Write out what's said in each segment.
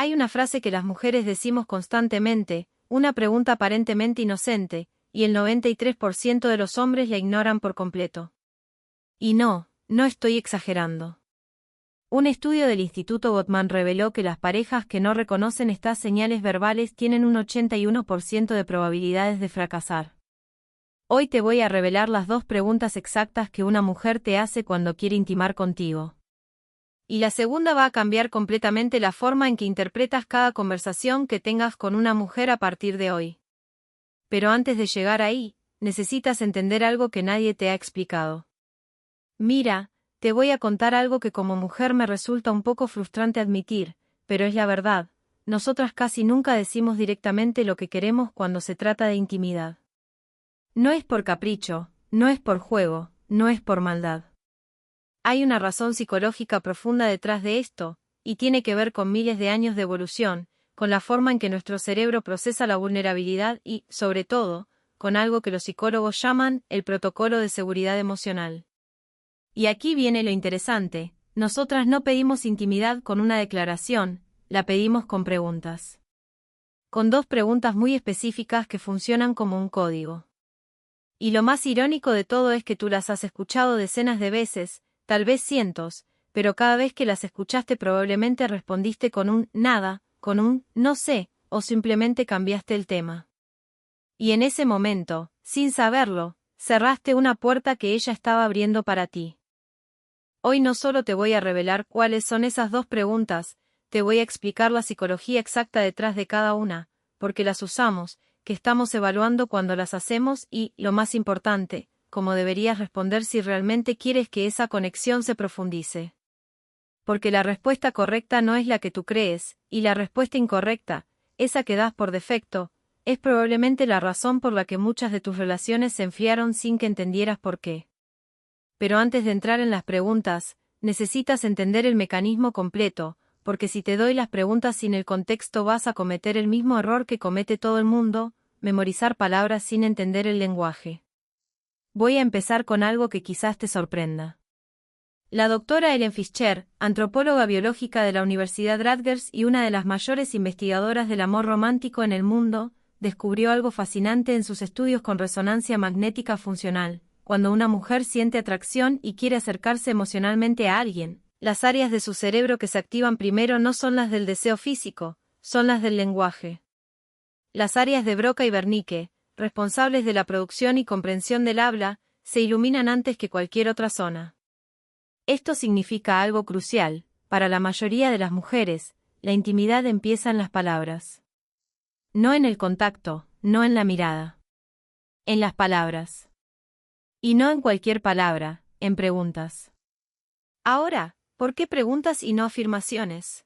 Hay una frase que las mujeres decimos constantemente, una pregunta aparentemente inocente, y el 93% de los hombres la ignoran por completo. Y no estoy exagerando. Un estudio del Instituto Gottman reveló que las parejas que no reconocen estas señales verbales tienen un 81% de probabilidades de fracasar. Hoy te voy a revelar las 2 preguntas exactas que una mujer te hace cuando quiere intimar contigo. Y la segunda va a cambiar completamente la forma en que interpretas cada conversación que tengas con una mujer a partir de hoy. Pero antes de llegar ahí, necesitas entender algo que nadie te ha explicado. Mira, te voy a contar algo que como mujer me resulta un poco frustrante admitir, pero es la verdad, nosotras casi nunca decimos directamente lo que queremos cuando se trata de intimidad. No es por capricho, no es por juego, no es por maldad. Hay una razón psicológica profunda detrás de esto, y tiene que ver con miles de años de evolución, con la forma en que nuestro cerebro procesa la vulnerabilidad y, sobre todo, con algo que los psicólogos llaman el protocolo de seguridad emocional. Y aquí viene lo interesante, nosotras no pedimos intimidad con una declaración, la pedimos con preguntas. Con 2 preguntas muy específicas que funcionan como un código. Y lo más irónico de todo es que tú las has escuchado decenas de veces, tal vez cientos, pero cada vez que las escuchaste probablemente respondiste con un nada, con un no sé, o simplemente cambiaste el tema. Y en ese momento, sin saberlo, cerraste una puerta que ella estaba abriendo para ti. Hoy no solo te voy a revelar cuáles son esas 2 preguntas, te voy a explicar la psicología exacta detrás de cada una, porque las usamos, que estamos evaluando cuando las hacemos y, lo más importante, cómo deberías responder si realmente quieres que esa conexión se profundice. Porque la respuesta correcta no es la que tú crees, y la respuesta incorrecta, esa que das por defecto, es probablemente la razón por la que muchas de tus relaciones se enfriaron sin que entendieras por qué. Pero antes de entrar en las preguntas, necesitas entender el mecanismo completo, porque si te doy las preguntas sin el contexto vas a cometer el mismo error que comete todo el mundo, memorizar palabras sin entender el lenguaje. Voy a empezar con algo que quizás te sorprenda. La doctora Ellen Fischer, antropóloga biológica de la Universidad Rutgers y una de las mayores investigadoras del amor romántico en el mundo, descubrió algo fascinante en sus estudios con resonancia magnética funcional. Cuando una mujer siente atracción y quiere acercarse emocionalmente a alguien, las áreas de su cerebro que se activan primero no son las del deseo físico, son las del lenguaje. Las áreas de Broca y Wernicke, responsables de la producción y comprensión del habla, se iluminan antes que cualquier otra zona. Esto significa algo crucial, para la mayoría de las mujeres, la intimidad empieza en las palabras. No en el contacto, no en la mirada. En las palabras. Y no en cualquier palabra, en preguntas. Ahora, ¿por qué preguntas y no afirmaciones?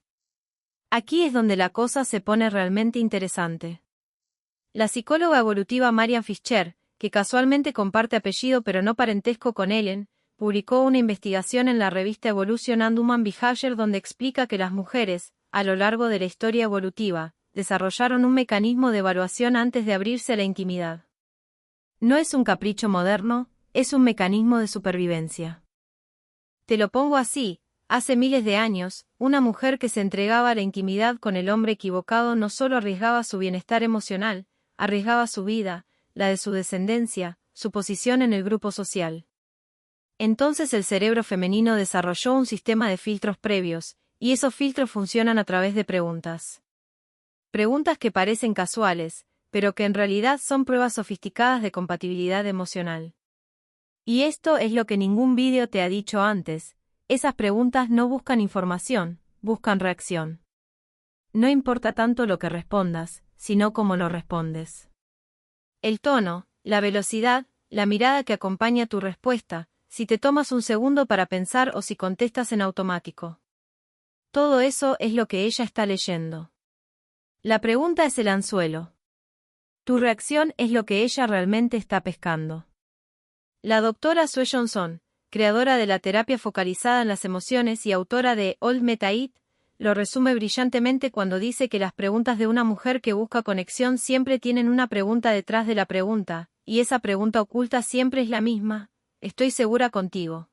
Aquí es donde la cosa se pone realmente interesante. La psicóloga evolutiva Marianne Fischer, que casualmente comparte apellido pero no parentesco con Ellen, publicó una investigación en la revista Evolution and Human Behavior donde explica que las mujeres, a lo largo de la historia evolutiva, desarrollaron un mecanismo de evaluación antes de abrirse a la intimidad. No es un capricho moderno, es un mecanismo de supervivencia. Te lo pongo así, hace miles de años, una mujer que se entregaba a la intimidad con el hombre equivocado no solo arriesgaba su bienestar emocional, arriesgaba su vida, la de su descendencia, su posición en el grupo social. Entonces el cerebro femenino desarrolló un sistema de filtros previos, y esos filtros funcionan a través de preguntas. Preguntas que parecen casuales, pero que en realidad son pruebas sofisticadas de compatibilidad emocional. Y esto es lo que ningún vídeo te ha dicho antes, esas preguntas no buscan información, buscan reacción. No importa tanto lo que respondas, sino cómo lo respondes. El tono, la velocidad, la mirada que acompaña tu respuesta, si te tomas un segundo para pensar o si contestas en automático. Todo eso es lo que ella está leyendo. La pregunta es el anzuelo. Tu reacción es lo que ella realmente está pescando. La doctora Sue Johnson, creadora de la terapia focalizada en las emociones y autora de Old Meta It, lo resume brillantemente cuando dice que las preguntas de una mujer que busca conexión siempre tienen una pregunta detrás de la pregunta, y esa pregunta oculta siempre es la misma: ¿estoy segura contigo?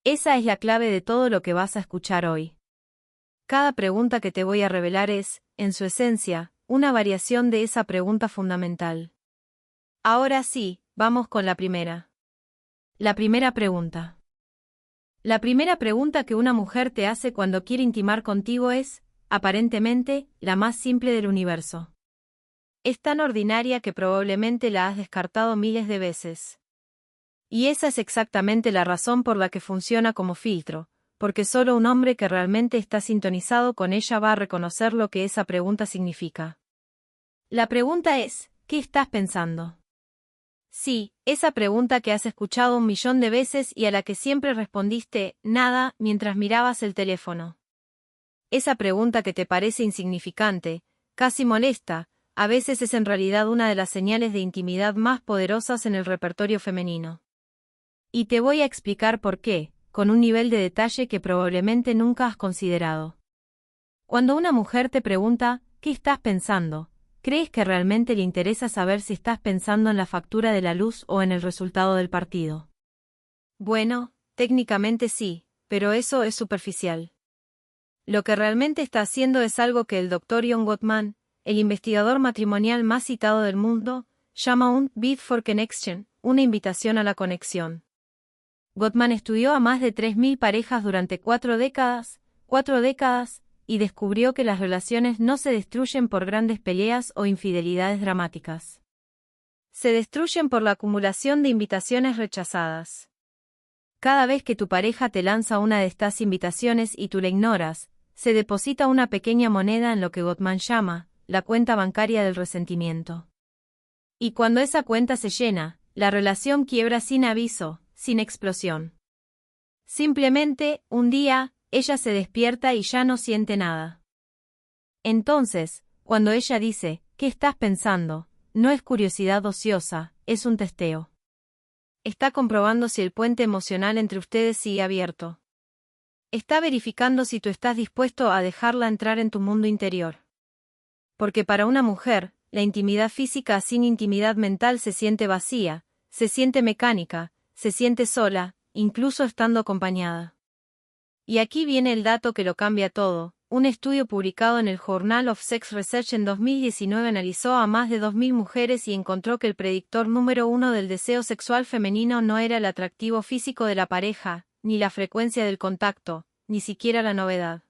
Esa es la clave de todo lo que vas a escuchar hoy. Cada pregunta que te voy a revelar es, en su esencia, una variación de esa pregunta fundamental. Ahora sí, vamos con la primera. La primera pregunta. La primera pregunta que una mujer te hace cuando quiere intimar contigo es, aparentemente, la más simple del universo. Es tan ordinaria que probablemente la has descartado miles de veces. Y esa es exactamente la razón por la que funciona como filtro, porque solo un hombre que realmente está sintonizado con ella va a reconocer lo que esa pregunta significa. La pregunta es, ¿qué estás pensando? Sí, esa pregunta que has escuchado 1.000.000 de veces y a la que siempre respondiste, nada, mientras mirabas el teléfono. Esa pregunta que te parece insignificante, casi molesta, a veces es en realidad una de las señales de intimidad más poderosas en el repertorio femenino. Y te voy a explicar por qué, con un nivel de detalle que probablemente nunca has considerado. Cuando una mujer te pregunta, ¿qué estás pensando?, ¿crees que realmente le interesa saber si estás pensando en la factura de la luz o en el resultado del partido? Bueno, técnicamente sí, pero eso es superficial. Lo que realmente está haciendo es algo que el Dr. John Gottman, el investigador matrimonial más citado del mundo, llama un bid for connection, una invitación a la conexión. Gottman estudió a más de 3.000 parejas durante 4 décadas, y descubrió que las relaciones no se destruyen por grandes peleas o infidelidades dramáticas. Se destruyen por la acumulación de invitaciones rechazadas. Cada vez que tu pareja te lanza una de estas invitaciones y tú la ignoras, se deposita una pequeña moneda en lo que Gottman llama la cuenta bancaria del resentimiento. Y cuando esa cuenta se llena, la relación quiebra sin aviso, sin explosión. Simplemente, un día, ella se despierta y ya no siente nada. Entonces, cuando ella dice, ¿qué estás pensando?, no es curiosidad ociosa, es un testeo. Está comprobando si el puente emocional entre ustedes sigue abierto. Está verificando si tú estás dispuesto a dejarla entrar en tu mundo interior. Porque para una mujer, la intimidad física sin intimidad mental se siente vacía, se siente mecánica, se siente sola, incluso estando acompañada. Y aquí viene el dato que lo cambia todo. Un estudio publicado en el Journal of Sex Research en 2019 analizó a más de 2.000 mujeres y encontró que el predictor número 1 del deseo sexual femenino no era el atractivo físico de la pareja, ni la frecuencia del contacto, ni siquiera la novedad.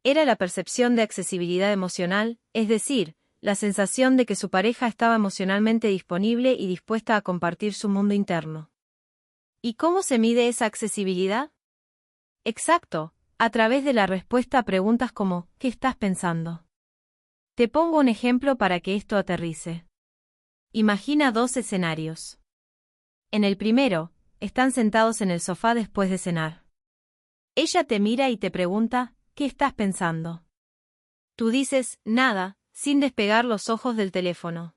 Era la percepción de accesibilidad emocional, es decir, la sensación de que su pareja estaba emocionalmente disponible y dispuesta a compartir su mundo interno. ¿Y cómo se mide esa accesibilidad? Exacto, a través de la respuesta a preguntas como, ¿qué estás pensando? Te pongo un ejemplo para que esto aterrice. Imagina 2 escenarios. En el primero, están sentados en el sofá después de cenar. Ella te mira y te pregunta, ¿qué estás pensando? Tú dices, nada, sin despegar los ojos del teléfono.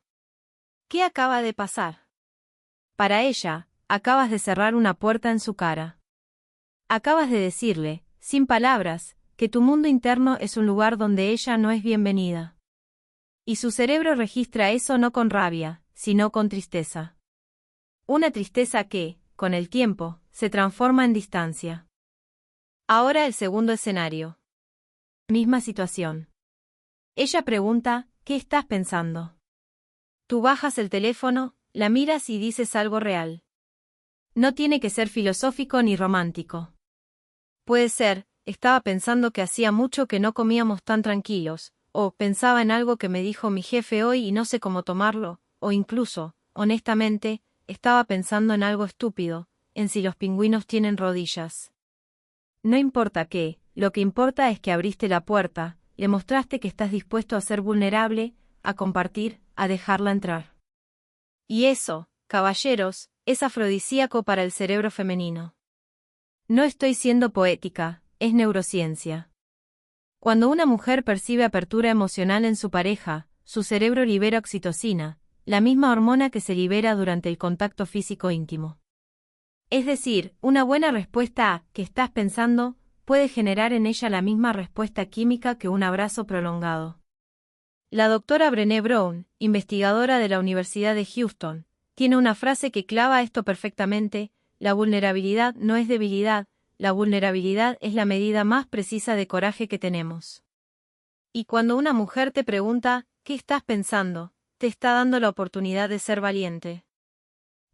¿Qué acaba de pasar? Para ella, acabas de cerrar una puerta en su cara. Acabas de decirle, sin palabras, que tu mundo interno es un lugar donde ella no es bienvenida. Y su cerebro registra eso no con rabia, sino con tristeza. Una tristeza que, con el tiempo, se transforma en distancia. Ahora el segundo escenario. Misma situación. Ella pregunta, ¿qué estás pensando? Tú bajas el teléfono, la miras y dices algo real. No tiene que ser filosófico ni romántico. Puede ser, estaba pensando que hacía mucho que no comíamos tan tranquilos, o pensaba en algo que me dijo mi jefe hoy y no sé cómo tomarlo, o incluso, honestamente, estaba pensando en algo estúpido, en si los pingüinos tienen rodillas. No importa qué, lo que importa es que abriste la puerta, le mostraste que estás dispuesto a ser vulnerable, a compartir, a dejarla entrar. Y eso, caballeros, es afrodisíaco para el cerebro femenino. No estoy siendo poética, es neurociencia. Cuando una mujer percibe apertura emocional en su pareja, su cerebro libera oxitocina, la misma hormona que se libera durante el contacto físico íntimo. Es decir, una buena respuesta a ¿qué estás pensando? Puede generar en ella la misma respuesta química que un abrazo prolongado. La doctora Brené Brown, investigadora de la Universidad de Houston, tiene una frase que clava esto perfectamente: la vulnerabilidad no es debilidad, la vulnerabilidad es la medida más precisa de coraje que tenemos. Y cuando una mujer te pregunta, ¿qué estás pensando?, te está dando la oportunidad de ser valiente.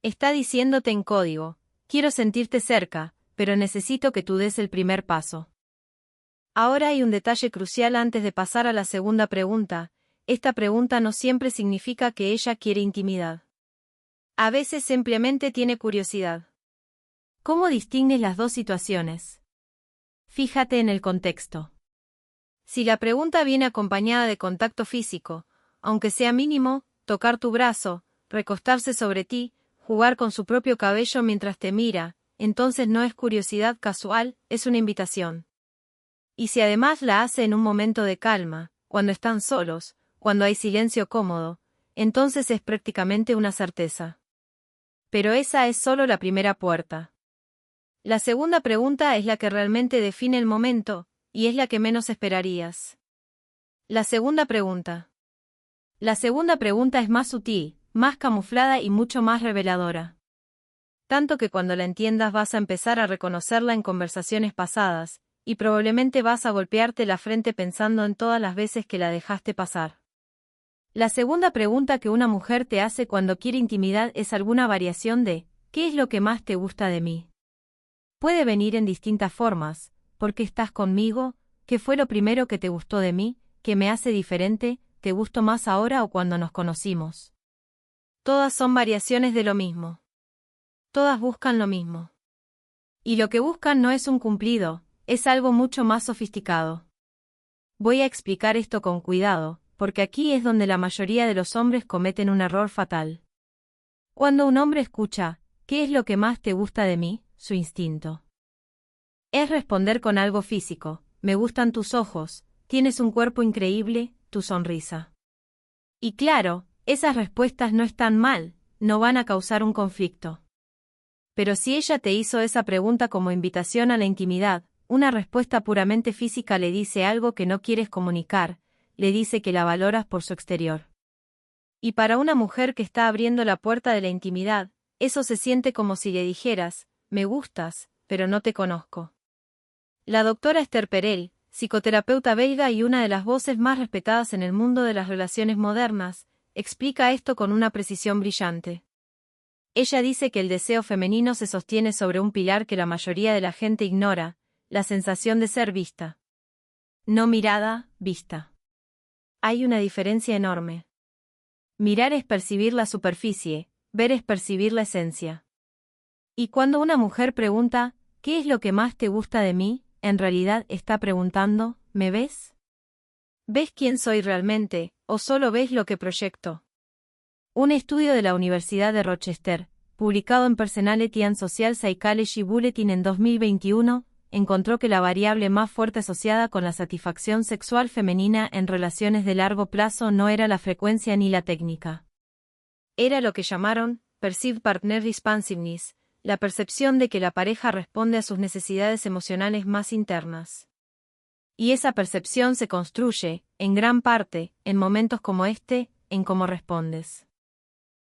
Está diciéndote en código, quiero sentirte cerca, pero necesito que tú des el primer paso. Ahora hay un detalle crucial antes de pasar a la segunda pregunta. Esta pregunta no siempre significa que ella quiere intimidad. A veces simplemente tiene curiosidad. ¿Cómo distingues las dos situaciones? Fíjate en el contexto. Si la pregunta viene acompañada de contacto físico, aunque sea mínimo, tocar tu brazo, recostarse sobre ti, jugar con su propio cabello mientras te mira, entonces no es curiosidad casual, es una invitación. Y si además la hace en un momento de calma, cuando están solos, cuando hay silencio cómodo, entonces es prácticamente una certeza. Pero esa es solo la primera puerta. La segunda pregunta es la que realmente define el momento, y es la que menos esperarías. La segunda pregunta. La segunda pregunta es más sutil, más camuflada y mucho más reveladora. Tanto que cuando la entiendas vas a empezar a reconocerla en conversaciones pasadas, y probablemente vas a golpearte la frente pensando en todas las veces que la dejaste pasar. La segunda pregunta que una mujer te hace cuando quiere intimidad es alguna variación de ¿qué es lo que más te gusta de mí? Puede venir en distintas formas: ¿por qué estás conmigo? ¿Qué fue lo primero que te gustó de mí? ¿Qué me hace diferente? ¿Te gusto más ahora o cuando nos conocimos? Todas son variaciones de lo mismo. Todas buscan lo mismo. Y lo que buscan no es un cumplido, es algo mucho más sofisticado. Voy a explicar esto con cuidado, porque aquí es donde la mayoría de los hombres cometen un error fatal. Cuando un hombre escucha, ¿qué es lo que más te gusta de mí?, su instinto es responder con algo físico: me gustan tus ojos, tienes un cuerpo increíble, tu sonrisa. Y claro, esas respuestas no están mal, no van a causar un conflicto. Pero si ella te hizo esa pregunta como invitación a la intimidad, una respuesta puramente física le dice algo que no quieres comunicar, le dice que la valoras por su exterior. Y para una mujer que está abriendo la puerta de la intimidad, eso se siente como si le dijeras: me gustas, pero no te conozco. La doctora Esther Perel, psicoterapeuta belga y una de las voces más respetadas en el mundo de las relaciones modernas, explica esto con una precisión brillante. Ella dice que el deseo femenino se sostiene sobre un pilar que la mayoría de la gente ignora: la sensación de ser vista. No mirada, vista. Hay una diferencia enorme. Mirar es percibir la superficie, ver es percibir la esencia. Y cuando una mujer pregunta, ¿qué es lo que más te gusta de mí?, en realidad está preguntando, ¿me ves? ¿Ves quién soy realmente, o solo ves lo que proyecto? Un estudio de la Universidad de Rochester, publicado en Personality and Social Psychology Bulletin en 2021, encontró que la variable más fuerte asociada con la satisfacción sexual femenina en relaciones de largo plazo no era la frecuencia ni la técnica. Era lo que llamaron Perceived Partner Responsiveness, la percepción de que la pareja responde a sus necesidades emocionales más internas. Y esa percepción se construye, en gran parte, en momentos como este, en cómo respondes.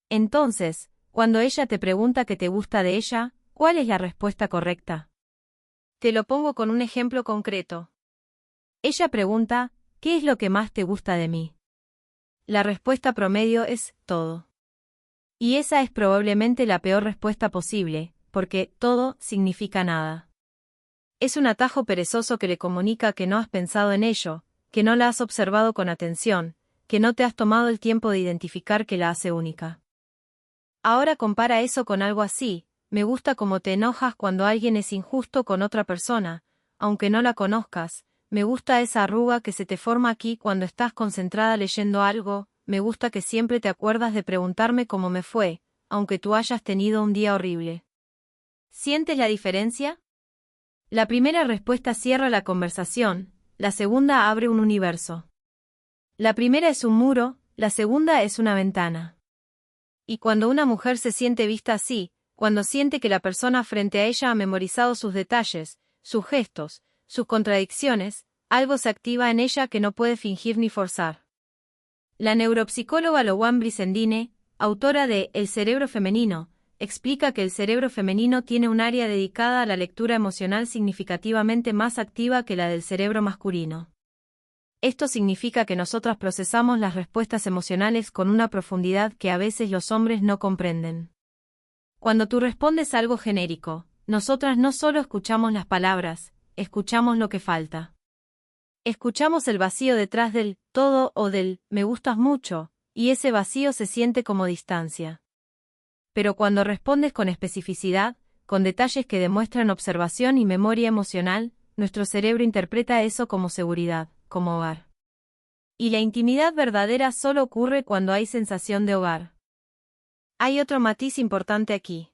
Entonces, cuando ella te pregunta qué te gusta de ella, ¿cuál es la respuesta correcta? Te lo pongo con un ejemplo concreto. Ella pregunta, ¿qué es lo que más te gusta de mí? La respuesta promedio es todo. Y esa es probablemente la peor respuesta posible, porque todo significa nada. Es un atajo perezoso que le comunica que no has pensado en ello, que no la has observado con atención, que no te has tomado el tiempo de identificar que la hace única. Ahora compara eso con algo así: me gusta cómo te enojas cuando alguien es injusto con otra persona, aunque no la conozcas; me gusta esa arruga que se te forma aquí cuando estás concentrada leyendo algo; me gusta que siempre te acuerdas de preguntarme cómo me fue, aunque tú hayas tenido un día horrible. ¿Sientes la diferencia? La primera respuesta cierra la conversación, la segunda abre un universo. La primera es un muro, la segunda es una ventana. Y cuando una mujer se siente vista así, cuando siente que la persona frente a ella ha memorizado sus detalles, sus gestos, sus contradicciones, algo se activa en ella que no puede fingir ni forzar. La neuropsicóloga Loan Brizendine, autora de El cerebro femenino, explica que el cerebro femenino tiene un área dedicada a la lectura emocional significativamente más activa que la del cerebro masculino. Esto significa que nosotras procesamos las respuestas emocionales con una profundidad que a veces los hombres no comprenden. Cuando tú respondes algo genérico, nosotras no solo escuchamos las palabras, escuchamos lo que falta. Escuchamos el vacío detrás del todo o del me gustas mucho, y ese vacío se siente como distancia. Pero cuando respondes con especificidad, con detalles que demuestran observación y memoria emocional, nuestro cerebro interpreta eso como seguridad, como hogar. Y la intimidad verdadera solo ocurre cuando hay sensación de hogar. Hay otro matiz importante aquí.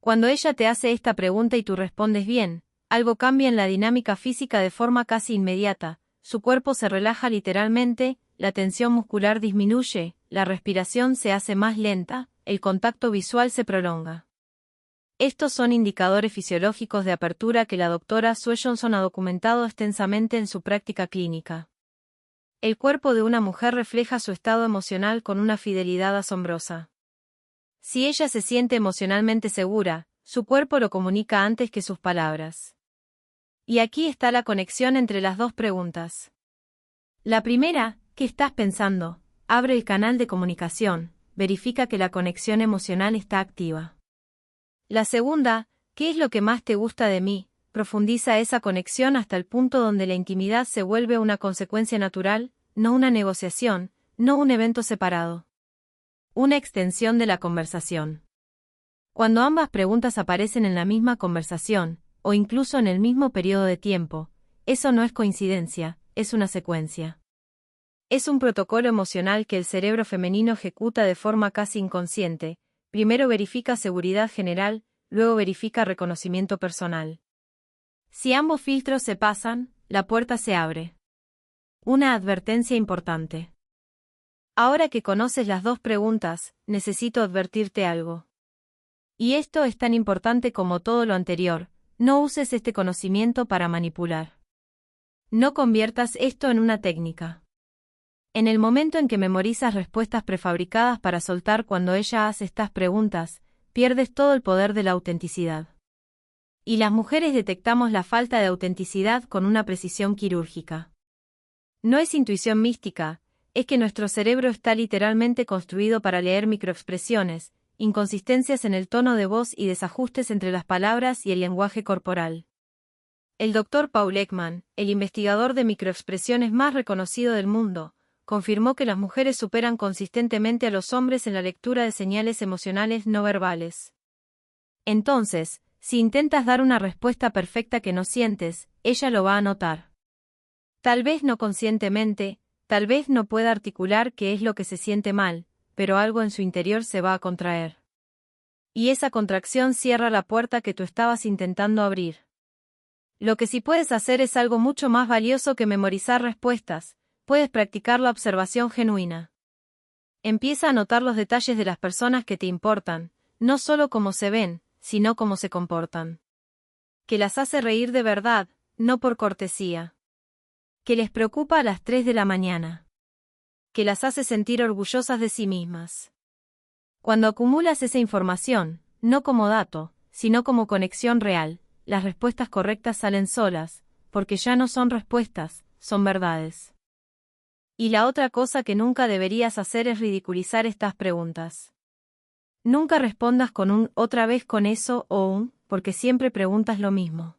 Cuando ella te hace esta pregunta y tú respondes bien, algo cambia en la dinámica física de forma casi inmediata, su cuerpo se relaja literalmente, la tensión muscular disminuye, la respiración se hace más lenta, el contacto visual se prolonga. Estos son indicadores fisiológicos de apertura que la doctora Sue Johnson ha documentado extensamente en su práctica clínica. El cuerpo de una mujer refleja su estado emocional con una fidelidad asombrosa. Si ella se siente emocionalmente segura, su cuerpo lo comunica antes que sus palabras. Y aquí está la conexión entre las dos preguntas. La primera, ¿qué estás pensando?, abre el canal de comunicación, verifica que la conexión emocional está activa. La segunda, ¿qué es lo que más te gusta de mí?, profundiza esa conexión hasta el punto donde la intimidad se vuelve una consecuencia natural, no una negociación, no un evento separado. Una extensión de la conversación. Cuando ambas preguntas aparecen en la misma conversación, o incluso en el mismo periodo de tiempo, eso no es coincidencia, es una secuencia. Es un protocolo emocional que el cerebro femenino ejecuta de forma casi inconsciente, primero verifica seguridad general, luego verifica reconocimiento personal. Si ambos filtros se pasan, la puerta se abre. Una advertencia importante. Ahora que conoces las dos preguntas, necesito advertirte algo. Y esto es tan importante como todo lo anterior, no uses este conocimiento para manipular. No conviertas esto en una técnica. En el momento en que memorizas respuestas prefabricadas para soltar cuando ella hace estas preguntas, pierdes todo el poder de la autenticidad. Y las mujeres detectamos la falta de autenticidad con una precisión quirúrgica. No es intuición mística, es que nuestro cerebro está literalmente construido para leer microexpresiones, inconsistencias en el tono de voz y desajustes entre las palabras y el lenguaje corporal. El Dr. Paul Ekman, el investigador de microexpresiones más reconocido del mundo, confirmó que las mujeres superan consistentemente a los hombres en la lectura de señales emocionales no verbales. Entonces, si intentas dar una respuesta perfecta que no sientes, ella lo va a notar. Tal vez no conscientemente, tal vez no pueda articular qué es lo que se siente mal, pero algo en su interior se va a contraer. Y esa contracción cierra la puerta que tú estabas intentando abrir. Lo que sí puedes hacer es algo mucho más valioso que memorizar respuestas, puedes practicar la observación genuina. Empieza a notar los detalles de las personas que te importan, no solo cómo se ven, sino cómo se comportan. Que las hace reír de verdad, no por cortesía. Que les preocupa a las 3 de la mañana. Que las hace sentir orgullosas de sí mismas. Cuando acumulas esa información, no como dato, sino como conexión real, las respuestas correctas salen solas, porque ya no son respuestas, son verdades. Y la otra cosa que nunca deberías hacer es ridiculizar estas preguntas. Nunca respondas con un otra vez con eso o un porque siempre preguntas lo mismo.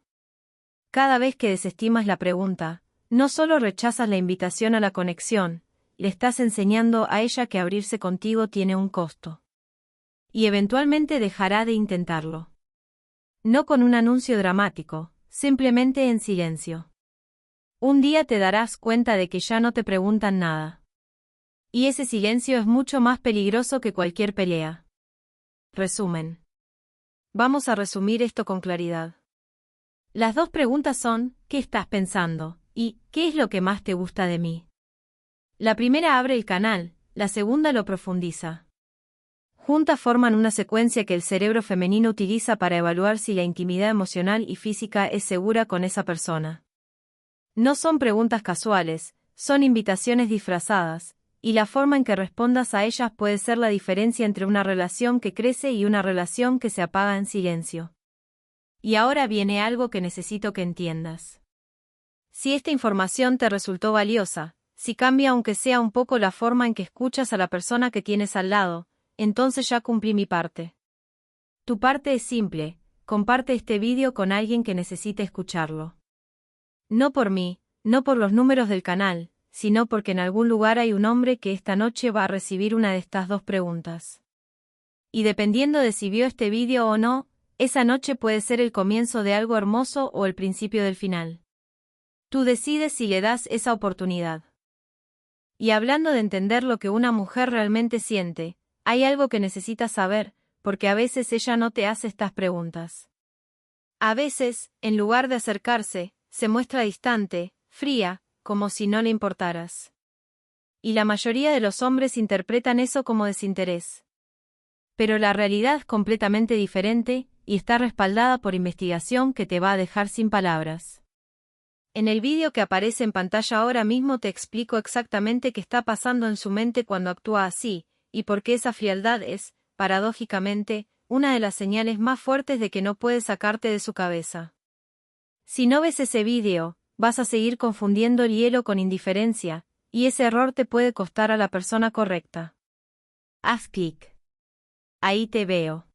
Cada vez que desestimas la pregunta, no solo rechazas la invitación a la conexión, le estás enseñando a ella que abrirse contigo tiene un costo. Y eventualmente dejará de intentarlo. No con un anuncio dramático, simplemente en silencio. Un día te darás cuenta de que ya no te preguntan nada. Y ese silencio es mucho más peligroso que cualquier pelea. Resumen. Vamos a resumir esto con claridad. Las dos preguntas son, ¿qué estás pensando? Y, ¿qué es lo que más te gusta de mí? La primera abre el canal, la segunda lo profundiza. Juntas forman una secuencia que el cerebro femenino utiliza para evaluar si la intimidad emocional y física es segura con esa persona. No son preguntas casuales, son invitaciones disfrazadas, y la forma en que respondas a ellas puede ser la diferencia entre una relación que crece y una relación que se apaga en silencio. Y ahora viene algo que necesito que entiendas. Si esta información te resultó valiosa, si cambia aunque sea un poco la forma en que escuchas a la persona que tienes al lado, entonces ya cumplí mi parte. Tu parte es simple: comparte este vídeo con alguien que necesite escucharlo. No por mí, no por los números del canal, sino porque en algún lugar hay un hombre que esta noche va a recibir una de estas dos preguntas. Y dependiendo de si vio este vídeo o no, esa noche puede ser el comienzo de algo hermoso o el principio del final. Tú decides si le das esa oportunidad. Y hablando de entender lo que una mujer realmente siente, hay algo que necesitas saber, porque a veces ella no te hace estas preguntas. A veces, en lugar de acercarse, se muestra distante, fría, como si no le importaras. Y la mayoría de los hombres interpretan eso como desinterés. Pero la realidad es completamente diferente, y está respaldada por investigación que te va a dejar sin palabras. En el vídeo que aparece en pantalla ahora mismo te explico exactamente qué está pasando en su mente cuando actúa así, y por qué esa frialdad es, paradójicamente, una de las señales más fuertes de que no puede sacarte de su cabeza. Si no ves ese vídeo, vas a seguir confundiendo el hielo con indiferencia, y ese error te puede costar a la persona correcta. Haz clic. Ahí te veo.